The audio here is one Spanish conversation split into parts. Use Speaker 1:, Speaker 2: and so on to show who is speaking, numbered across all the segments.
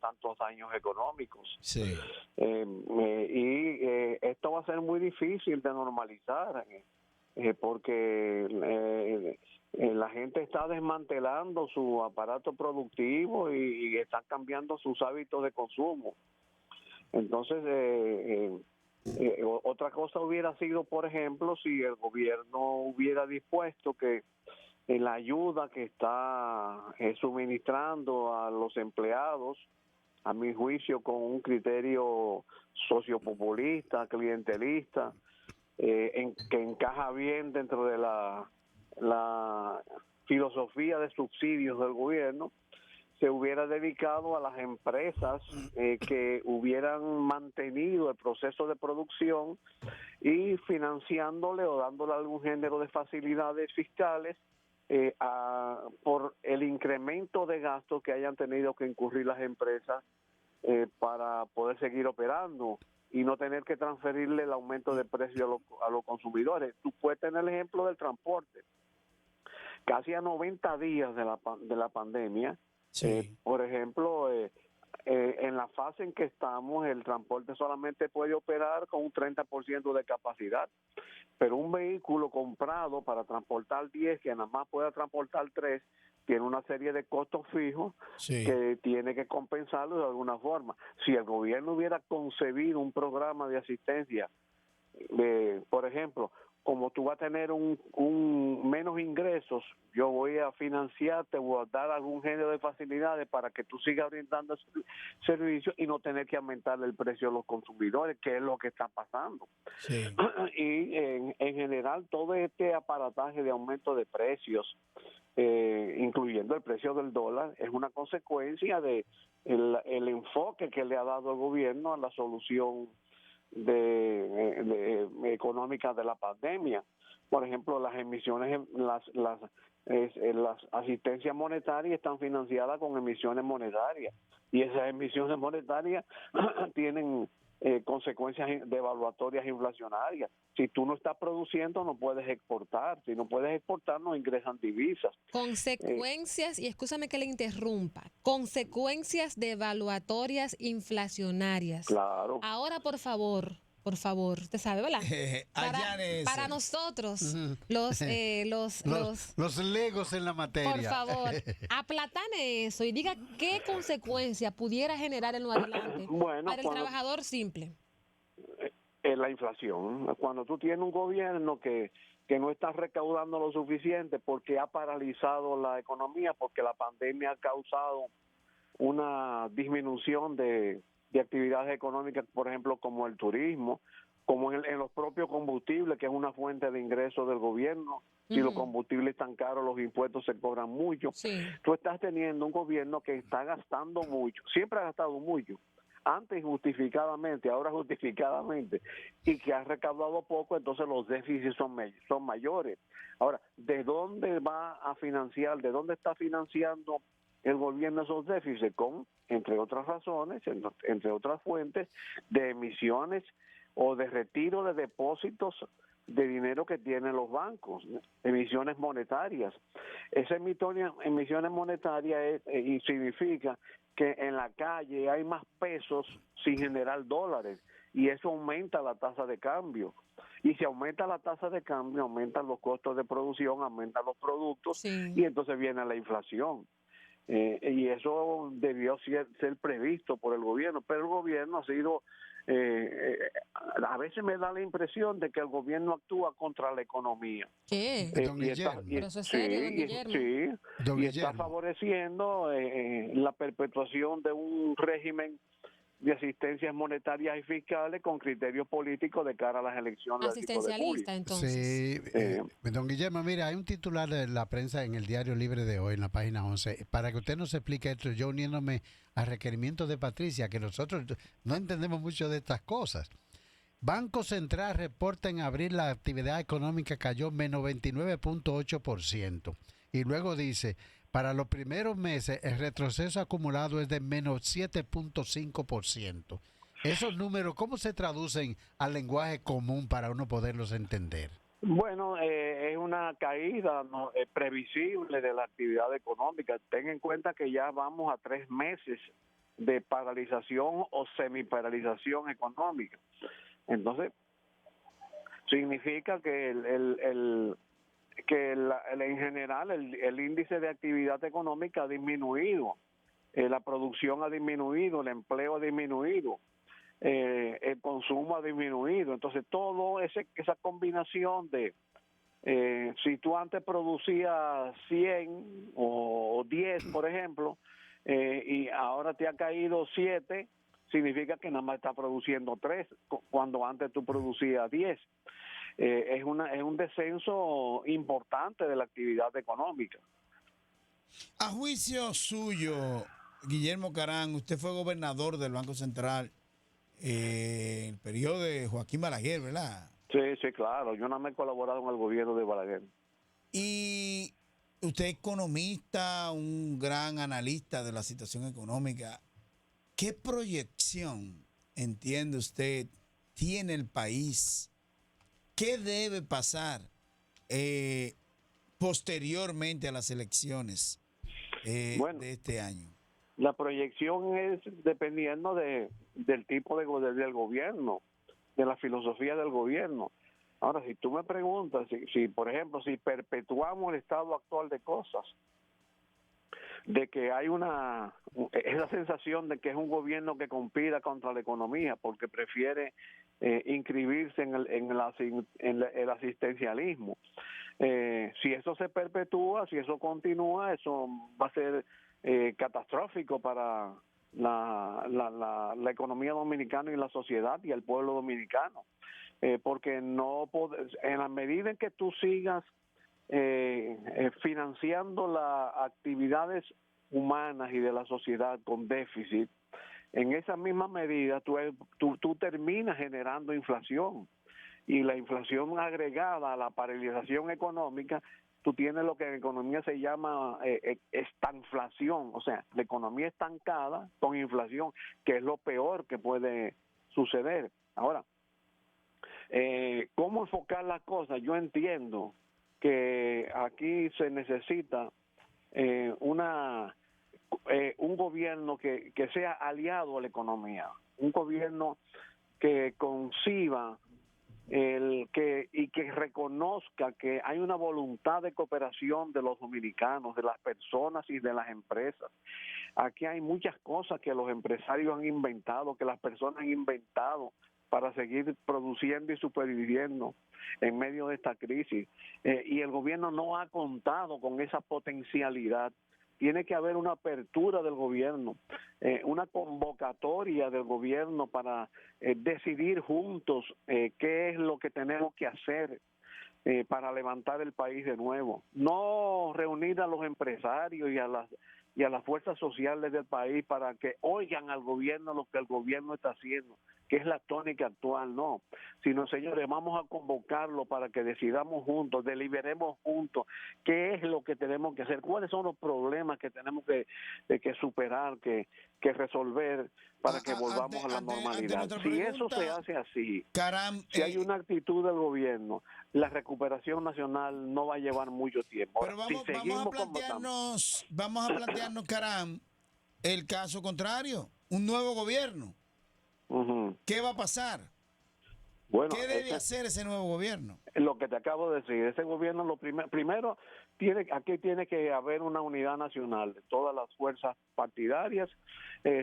Speaker 1: tantos daños económicos.
Speaker 2: Sí.
Speaker 1: Esto va a ser muy difícil de normalizar, porque la gente está desmantelando su aparato productivo y está cambiando sus hábitos de consumo. Entonces, otra cosa hubiera sido, por ejemplo, si el gobierno hubiera dispuesto que la ayuda que está suministrando a los empleados, a mi juicio, con un criterio sociopopulista, clientelista, que encaja bien dentro de la filosofía de subsidios del gobierno, se hubiera dedicado a las empresas que hubieran mantenido el proceso de producción y financiándole o dándole algún género de facilidades fiscales por el incremento de gastos que hayan tenido que incurrir las empresas para poder seguir operando y no tener que transferirle el aumento de precio a los consumidores. Tú puedes tener el ejemplo del transporte. Casi a 90 días de la pandemia,
Speaker 2: Sí.
Speaker 1: por ejemplo, en la fase en que estamos, el transporte solamente puede operar con un 30% de capacidad, pero un vehículo comprado para transportar 10, que nada más pueda transportar 3, tiene una serie de costos fijos
Speaker 2: Sí.
Speaker 1: que tiene que compensarlo de alguna forma. Si el gobierno hubiera concebido un programa de asistencia, por ejemplo, como tú vas a tener un menos ingresos, yo voy a financiarte, voy a dar algún género de facilidades para que tú sigas brindando servicios y no tener que aumentar el precio a los consumidores, que es lo que está pasando.
Speaker 2: Sí.
Speaker 1: Y en general todo este aparataje de aumento de precios, incluyendo el precio del dólar, es una consecuencia de el enfoque que le ha dado el gobierno a la solución económica de la pandemia. Por ejemplo, las emisiones, las asistencias monetarias están financiadas con emisiones monetarias y esas emisiones monetarias tienen consecuencias devaluatorias inflacionarias. Si tú no estás produciendo, no puedes exportar. Si no puedes exportar, no ingresan divisas.
Speaker 3: Consecuencias, y escúchame que le interrumpa, consecuencias devaluatorias inflacionarias.
Speaker 1: Claro.
Speaker 3: Ahora, por favor, usted sabe, ¿verdad? Para nosotros, los
Speaker 2: legos en la materia.
Speaker 3: por favor, aplatane eso y diga qué consecuencia pudiera generar en lo adelante
Speaker 1: Bueno,
Speaker 3: para el trabajador simple.
Speaker 1: La inflación. Cuando tú tienes un gobierno que no está recaudando lo suficiente porque ha paralizado la economía, porque la pandemia ha causado una disminución de actividades económicas, por ejemplo, como el turismo, como en los propios combustibles, que es una fuente de ingresos del gobierno. Si los combustibles están caros, los impuestos se cobran mucho.
Speaker 3: Sí.
Speaker 1: Tú estás teniendo un gobierno que está gastando mucho, siempre ha gastado mucho, antes injustificadamente, ahora justificadamente, y que ha recaudado poco, entonces los déficits son mayores. Ahora, ¿de dónde va a financiar, de dónde está financiando el gobierno esos déficits? Con, entre otras razones, entre otras fuentes, de emisiones o de retiro de depósitos de dinero que tienen los bancos, emisiones monetarias. Esa emisiones monetarias y significa que en la calle hay más pesos sin generar dólares y eso aumenta la tasa de cambio. Y si aumenta la tasa de cambio, aumentan los costos de producción, aumentan los productos,
Speaker 3: Sí.
Speaker 1: y entonces viene la inflación. Y eso debió ser previsto por el gobierno, pero el gobierno ha sido, a veces me da la impresión de que el gobierno actúa contra la economía.
Speaker 3: ¿Qué?
Speaker 2: Don Guillermo.
Speaker 3: Pero eso es serio, don Guillermo.
Speaker 2: Don
Speaker 1: Y está
Speaker 2: Guillermo.
Speaker 1: favoreciendo la perpetuación de un régimen de asistencias monetarias y fiscales con criterios políticos de cara a las elecciones del tipo de julio.
Speaker 3: Asistencialista, entonces.
Speaker 2: Sí, don Guillermo, mira, hay un titular de la prensa en el Diario Libre de hoy, en la página 11. Para que usted nos explique esto, yo uniéndome a requerimientos de Patricia, que nosotros no entendemos mucho de estas cosas. Banco Central reporta en abril la actividad económica cayó menos 29.8%. Y luego dice, para los primeros meses el retroceso acumulado es de menos 7.5%. Esos números, ¿cómo se traducen al lenguaje común para uno poderlos entender?
Speaker 1: Bueno, es una caída previsible de la actividad económica. Ten en cuenta que ya vamos a 3 meses de paralización o semiparalización económica. Entonces, significa que en general el índice de actividad económica ha disminuido, la producción ha disminuido, el empleo ha disminuido, el consumo ha disminuido. Entonces, todo esa combinación de si tú antes producías 100 o 10, por ejemplo, y ahora te ha caído 7, significa que nada más está produciendo 3, cuando antes tú producías 10. Es un descenso importante de la actividad económica.
Speaker 4: A juicio suyo, Guillermo Caram, usted fue gobernador del Banco Central en el periodo de Joaquín Balaguer, ¿verdad?
Speaker 1: Sí, claro. Yo no me he colaborado en el gobierno de Balaguer.
Speaker 4: Y usted es economista, un gran analista de la situación económica. ¿Qué proyección, entiende usted, tiene el país? ¿Qué debe pasar posteriormente a las elecciones de este año?
Speaker 1: La proyección es dependiendo del tipo del gobierno, de la filosofía del gobierno. Ahora, si tú me preguntas, si por ejemplo, si perpetuamos el estado actual de cosas, de que hay esa sensación de que es un gobierno que compita contra la economía porque prefiere inscribirse en el asistencialismo. Si eso se perpetúa, si eso continúa, eso va a ser catastrófico para la economía dominicana y la sociedad y el pueblo dominicano, porque en la medida en que tú sigas financiando las actividades humanas y de la sociedad con déficit, en esa misma medida tú terminas generando inflación, y la inflación agregada a la paralización económica, tú tienes lo que en economía se llama estanflación, o sea, la economía estancada con inflación, que es lo peor que puede suceder. Ahora, ¿cómo enfocar las cosas? Yo entiendo que aquí se necesita un gobierno que sea aliado a la economía, un gobierno que conciba y que reconozca que hay una voluntad de cooperación de los dominicanos, de las personas y de las empresas. Aquí hay muchas cosas que los empresarios han inventado, que las personas han inventado para seguir produciendo y superviviendo en medio de esta crisis. Y el gobierno no ha contado con esa potencialidad. Tiene que haber una apertura del gobierno, una convocatoria del gobierno para decidir juntos qué es lo que tenemos que hacer para levantar el país de nuevo. No reunir a los empresarios y a las fuerzas sociales del país para que oigan al gobierno lo que el gobierno está haciendo, que es la tónica actual, no. Sino, señores, vamos a convocarlo para que decidamos juntos, deliberemos juntos qué es lo que tenemos que hacer, cuáles son los problemas que tenemos que superar, que resolver para que volvamos a la normalidad. Si eso se hace así,
Speaker 4: Caram,
Speaker 1: si hay una actitud del gobierno, la recuperación nacional no va a llevar mucho tiempo.
Speaker 4: Pero vamos a plantearnos, Caram, el caso contrario, un nuevo gobierno.
Speaker 1: Uh-huh.
Speaker 4: ¿Qué va a pasar?
Speaker 1: Bueno,
Speaker 4: ¿qué debe hacer ese nuevo gobierno?
Speaker 1: Lo que te acabo de decir, ese gobierno primero aquí tiene que haber una unidad nacional de todas las fuerzas partidarias.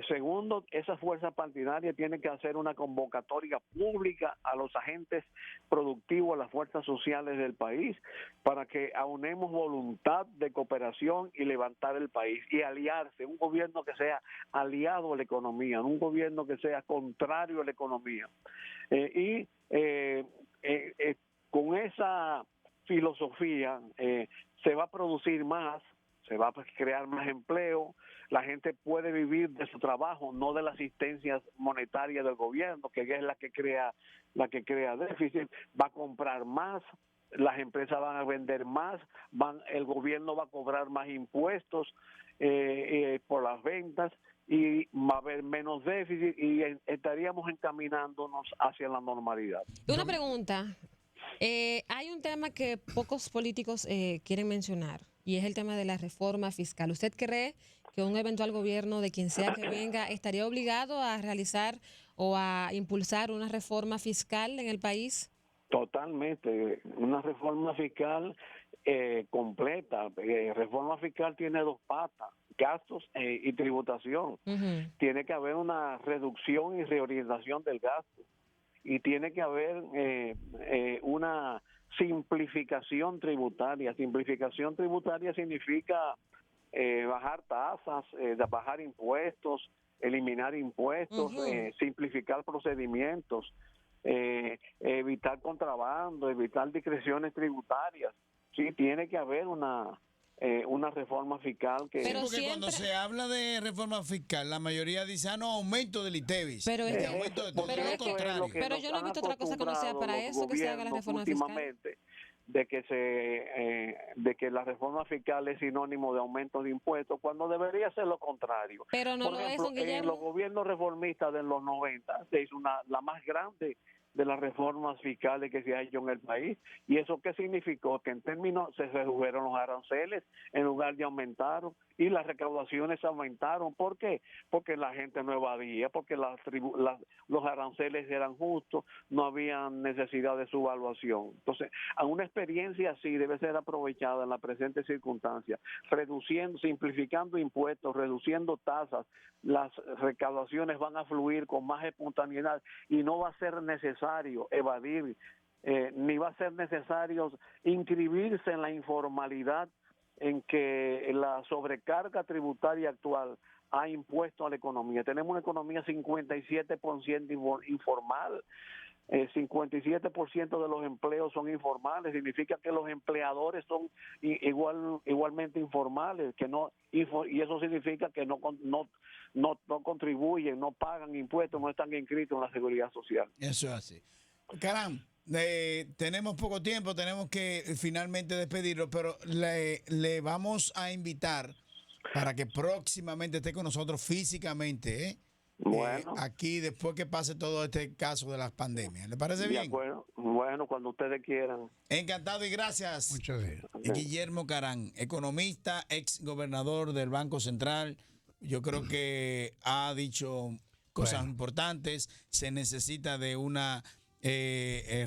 Speaker 1: Segundo, esas fuerzas partidarias tienen que hacer una convocatoria pública a los agentes productivos, a las fuerzas sociales del país, para que aunemos voluntad de cooperación y levantar el país y aliarse, un gobierno que sea aliado a la economía, un gobierno que sea contrario a la economía. Con esa filosofía se va a producir más, se va a crear más empleo, la gente puede vivir de su trabajo, no de la asistencia monetaria del gobierno, que es la que crea déficit, va a comprar más, las empresas van a vender más, el gobierno va a cobrar más impuestos por las ventas, y va a haber menos déficit y estaríamos encaminándonos hacia la normalidad.
Speaker 3: Una pregunta. Hay un tema que pocos políticos quieren mencionar, y es el tema de la reforma fiscal. ¿Usted cree que un eventual gobierno de quien sea que venga estaría obligado a realizar o a impulsar una reforma fiscal en el país?
Speaker 1: Totalmente, una reforma fiscal completa. Reforma fiscal tiene dos patas, gastos y tributación. Tiene que haber una reducción y reorientación del gasto, y tiene que haber una simplificación tributaria. Simplificación tributaria significa bajar tasas, bajar impuestos, eliminar impuestos, simplificar procedimientos, evitar contrabando, evitar discreciones tributarias. Sí, tiene que haber una reforma fiscal que...
Speaker 4: Pero porque cuando se habla de reforma fiscal, la mayoría dice, no, aumento del ITEVIS.
Speaker 3: Pero,
Speaker 4: aumento de todo lo contrario.
Speaker 3: Pero yo no he visto otra cosa que no sea para eso que se haga la reforma fiscal.
Speaker 1: De que la reforma fiscal es sinónimo de aumento de impuestos, cuando debería ser lo contrario.
Speaker 3: Pero no
Speaker 1: Por ejemplo,
Speaker 3: lo es,
Speaker 1: en los gobiernos reformistas de los 90 se hizo la más grande de las reformas fiscales que se ha hecho en el país. ¿Y eso qué significó? Que en términos se redujeron los aranceles en lugar de aumentaron, y las recaudaciones aumentaron. ¿Por qué? Porque la gente no evadía, porque los aranceles eran justos, no había necesidad de subvaluación. Entonces, a una experiencia así debe ser aprovechada en la presente circunstancia, reduciendo, simplificando impuestos, reduciendo tasas. Las recaudaciones van a fluir con más espontaneidad y no va a ser necesario evadir, ni va a ser necesario inscribirse en la informalidad en que la sobrecarga tributaria actual ha impuesto a la economía. Tenemos una economía 57% informal. 57% de los empleos son informales. Significa que los empleadores son igualmente informales, que no, y eso significa que no contribuyen, no pagan impuestos, no están inscritos en la seguridad social.
Speaker 4: Eso es así. Caramba, tenemos poco tiempo, tenemos que finalmente despedirlo, pero le vamos a invitar para que próximamente esté con nosotros físicamente,
Speaker 1: Bueno.
Speaker 4: aquí después que pase todo este caso de las pandemias. ¿Le parece bien?
Speaker 1: De acuerdo. Bueno, cuando ustedes quieran.
Speaker 4: Encantado y gracias.
Speaker 2: Muchas gracias.
Speaker 4: Guillermo Carán, economista, ex gobernador del Banco Central. Yo creo que ha dicho cosas importantes. Se necesita de una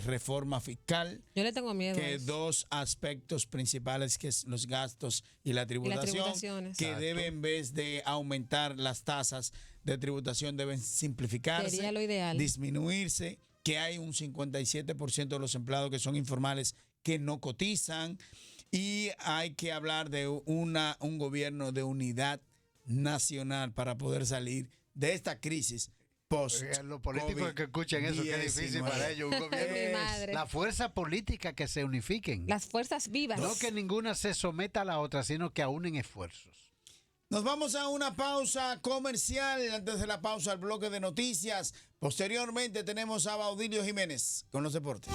Speaker 4: reforma fiscal.
Speaker 3: Yo le tengo miedo.
Speaker 4: Que dos aspectos principales, que es los gastos y la tributación, que debe, en vez de aumentar las tasas de tributación, deben simplificarse.
Speaker 3: Sería lo ideal.
Speaker 4: Disminuirse, que hay un 57% de los empleados que son informales que no cotizan, y hay que hablar de un gobierno de unidad nacional para poder salir de esta crisis.
Speaker 2: Los políticos que escuchen eso, qué difícil para ellos. Un gobierno, la fuerza política que se unifiquen.
Speaker 3: Las fuerzas vivas.
Speaker 2: No que ninguna se someta a la otra, sino que aúnen esfuerzos.
Speaker 4: Nos vamos a una pausa comercial. Antes de la pausa, el bloque de noticias. Posteriormente tenemos a Baudilio Jiménez con los deportes.